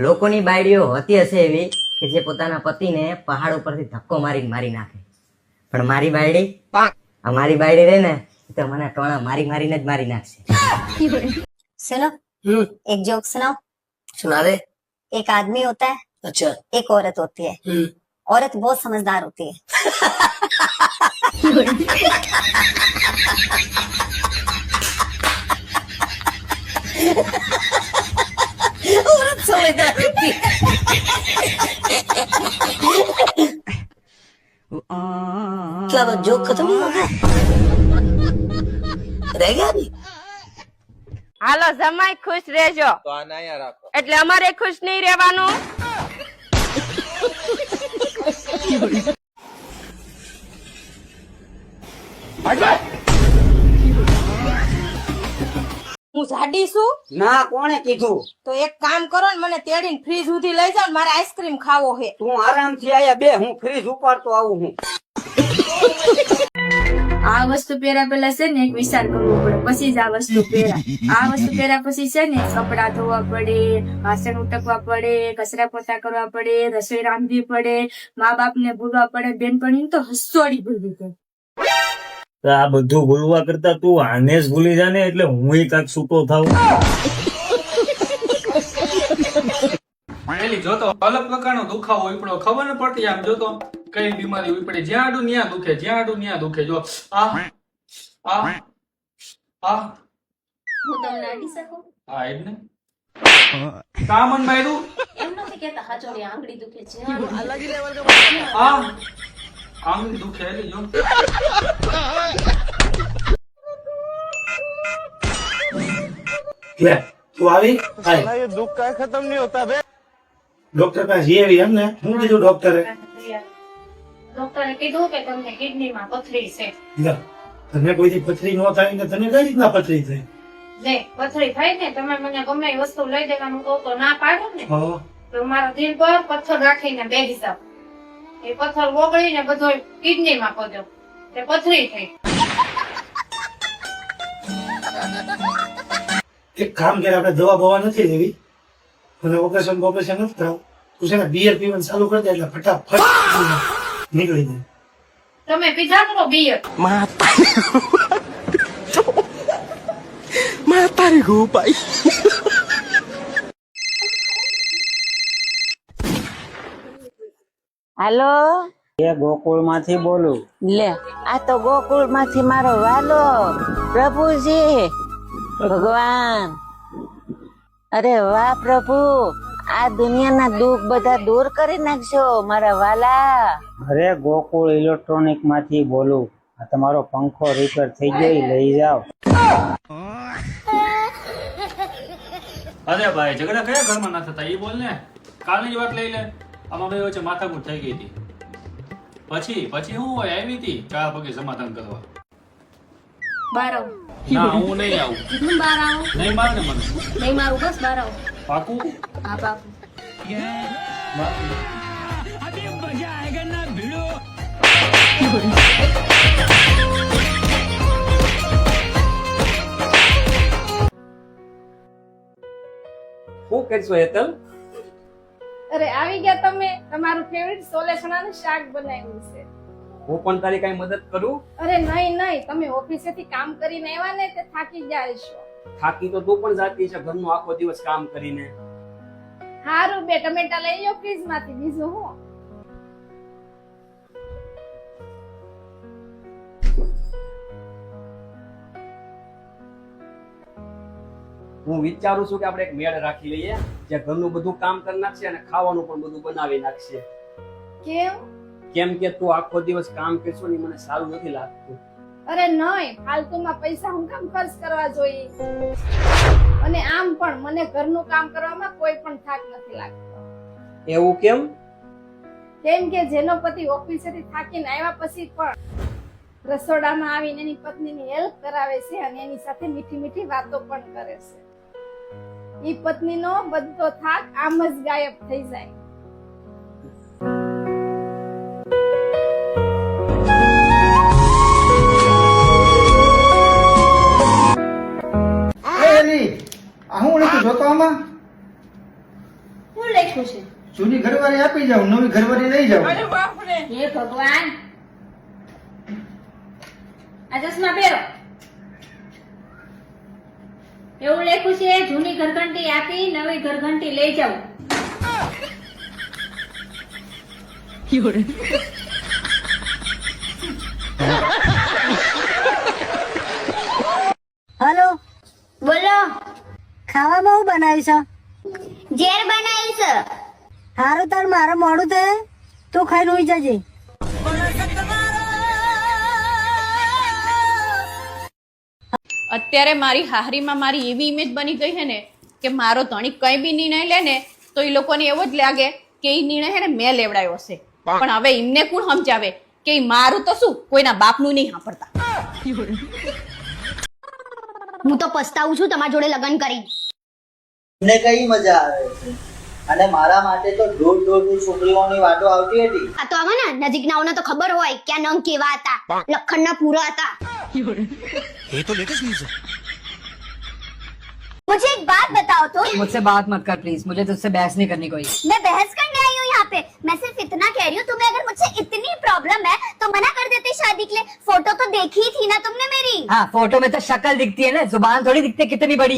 લોકોની બાયડીઓ હોતી હશે એવી કે જે પોતાના પતિને પહાડ ઉપરથી ધક્કો મારીને મારી નાખે, પણ મારી બાયડી, આ મારી બાયડી રે ને એ તો મને ટોણા મારી મારીને જ મારી નાખશે. सुनो एक जोक सुनाओ. सुना दे. एक आदमी होता है, अच्छा. एक औरत होती है. औरत बहुत समझदार होती है. औरत समझदार होती है. क्या वो जोक खत्म नहीं हो गया? रह गया अभी? હાલો જમાઈ ખુશ રહેજો. તો આને અહીંયા રાખો. એટલે અમારે ખુશ નહીં રહેવાનું. હું જાડી છું? ના, કોણે કીધું? તો એક કામ કરો ને, મને તેડીને ફ્રીજ સુધી લઈ જાઓ ને, મારે આઈસ્ક્રીમ ખાવો છે. તું આરામથી આયા બે, હું ફ્રીજ ઉપાડતો આવું હું. આ વસ્તુ પહેર્યા પેલા છે ને એક વિચાર કરવો પડે, પછી જ આ વસ્તુ પહેરા. આ વસ્તુ પહેર્યા પછી છે ને કપડા ધોવા પડે, વાસણ ઉટકવા પડે, કચરા પોતા કરવા પડે, રસોઈ રાંધવી પડે, મા બાપ ને ભૂલવા પડે, બેનપણી તો હસોડી ભૂલી જાય. આ બધું ભૂલવા કરતા તું આને જ ભૂલી જા ને, એટલે હું કાંક છૂટો થાઉં. પેલી જોતો અલગ પ્રકારનો દુખાવો ઉપડો, ખબર ન પડતી આમ જોતો કઈ બીમારી ઉપડે, જ્યાં આડું ન્યા દુખે, જ્યાં આડું ન્યા દુખે. જો આ આ આ હું તમને આડી શકું? આ એટલે કામન માર્યું એમ નથી કેતા હાચોડી આંગળી દુખે છે. આ આંગળી દુખે એટલે જો લે તું આવી આય દુઃખ કાય ખતમ નહીં હોતા બે ડોક્ટર પાસે જઈ આવી એમ ને શું કીધું ડોક્ટરે ડોક્ટરે કીધું કે તમને કિડનીમાં પથરી છે. તને કોઈથી પથરી ન થાય ને તને કઈ રીતના પથરી થઈ? લે પથરી થાય ને તમે મને ગમે એ વસ્તુ લઈ દેવાનું કહો તો ના પાડો ને, તો મારા દિલ પર પથ્થર રાખીને બેસી જાવ. એ પથ્થર ઓગળીને બધો કિડનીમાં પડ્યો, તે પથરી થઈ. એક કામ કરે, આપણે દવા બવા નથી લેવી અને ઓપરેશન નથી કરાવું. તું છે ને બિયર પીવાનું ચાલુ કરી દે એટલે ફટાફટ નીકળી જાય. તમે પીધા કરો બિયર? તારી ગોપાઈ હાલો, એ ગોકુળ માંથી બોલું. લે આ તો ગોકુળ માંથી મારો વાલો પ્રભુજી ભગવાન. અરે વાહ પ્રભુ, આ દુનિયાના દુઃખ બધા દૂર કરી નાખજો મારા વાલા. અરે ગોકુળ ઇલેક્ટ્રોનિક માંથી બોલું. આ તમારો પંખો રિપેર થઈ ગયો, લઈ જાઓ. અરે ભાઈ ઝઘડા કયા ઘરમાં ના થતા એ બોલ ને. કાલની જ વાત લઈ લે, આમાં બે વચ્ચે માથાકૂટ થઈ ગઈ હતી. પછી હું હોય આવી હતી ચા પગે સમાધાન કરવા. બાર આવું? ના હું નહીં આવું. હું બાર આવું? નહીં માર ને મને. નહીં મારું, બસ બાર આવું. પાકું? હા પાકું. શું કરશો હેતલ? અરે આવી ગયા તમે, તમારું ફેવરિટ સોલેસણાનું શાક બનાવ્યું છે. હું પણ તારી કઈ મદદ કરું? અરે નહીં, તમે ઓફિસેથી કામ કરીને આવ્યા ને તે થાકી ગયા છો. થાકી તો તું પણ જાતી છે ઘરનો આખો દિવસ કામ કરીને. હારું, બે ટમેટા લઈ લો ફ્રીજ માંથી, બીજું હું. હું વિચારું છું કે આપણે એક મેળ રાખી લઈએ, જે ઘરનું બધું કામ કરી નાખશે અને ખાવાનું પણ બધું બનાવી નાખશે. કેમ? કેમ કે તું આખો દિવસ કામ કરશો ને મને સારું નથી લાગતું. અરે નહીં, ફાલતુમાં પૈસા હું કામ ખર્ચ કરવા જોઈએ? અને આમ પણ મને ઘરનું કામ કરવામાં કોઈ પણ થાક નથી લાગતો. એવું કેમ? કેમ કે જેનો પતિ ઓફિસેથી થાકીને આવ્યા પછી પણ રસોડામાં આવીને એની પત્નીની હેલ્પ કરાવે છે અને એની સાથે મીઠી મીઠી વાતો પણ કરે છે, ઈ પત્નીનો બધો થાક આમ જ ગાયબ થઈ જાય. હું નથી જોતો આમાં શું લખ્યું છે? જૂની ઘરવાળી આપી જાવ, નવી ઘરવાળી લઈ જાવ. હે ભગવાન, આ ચશ્મા પહેરો. એવું લખ્યું છે, જૂની ઘરઘંટી આપી નવી ઘરઘંટી લઈ જાવ. हेलो બોલો. ખાવામાં હું બનાવી છે? ઝેર બનાવી છે. હારું તાર મારે મોડું થાય, તું ખાઈને હોઈ જજે. અત્યારે મારી હાહરીમાં મારી એવી ઇમેજ બની ગઈ છે ને કે મારો ધણી કઈ બી નિર્ણય લે ને તો એ લોકોને એવો જ લાગે કે એ નિર્ણય છે ને મેં લેવડાયો હશે. પણ હવે એમને કોણ સમજાવે કે ઈ મારું તો શું કોઈના બાપનું નહીં સાંભળતા. હું તો પસ્તાવું છું તમારા જોડે લગ્ન કરી. મને કઈ મજા આવે છે અને મારા માટે તો દૂર છોકરીઓની વાતો આવતી હતી. આ તો આવા ને નજીકનાઓને તો ખબર હોય કે આ નંગ કેવા હતા, લખણના પૂરા હતા. એ તો લેટેસ્ટ ન્યૂઝ है. मुझे एक बात बताओ तो. मुझसे बात मत कर प्लीज, मुझे तुझसे बहस नहीं करनी कोई. मैं बहस करने आई हूँ यहाँ पे. मैं सिर्फ इतना कह रही हूँ, तुम्हें अगर मुझसे इतनी प्रॉब्लम है तो मना कर देते शादी के लिए. फोटो तो देखी थी ना तुमने मेरी. हाँ, फोटो में तो शक्ल दिखती है ना, जुबान थोड़ी दिखती है कितनी बड़ी है.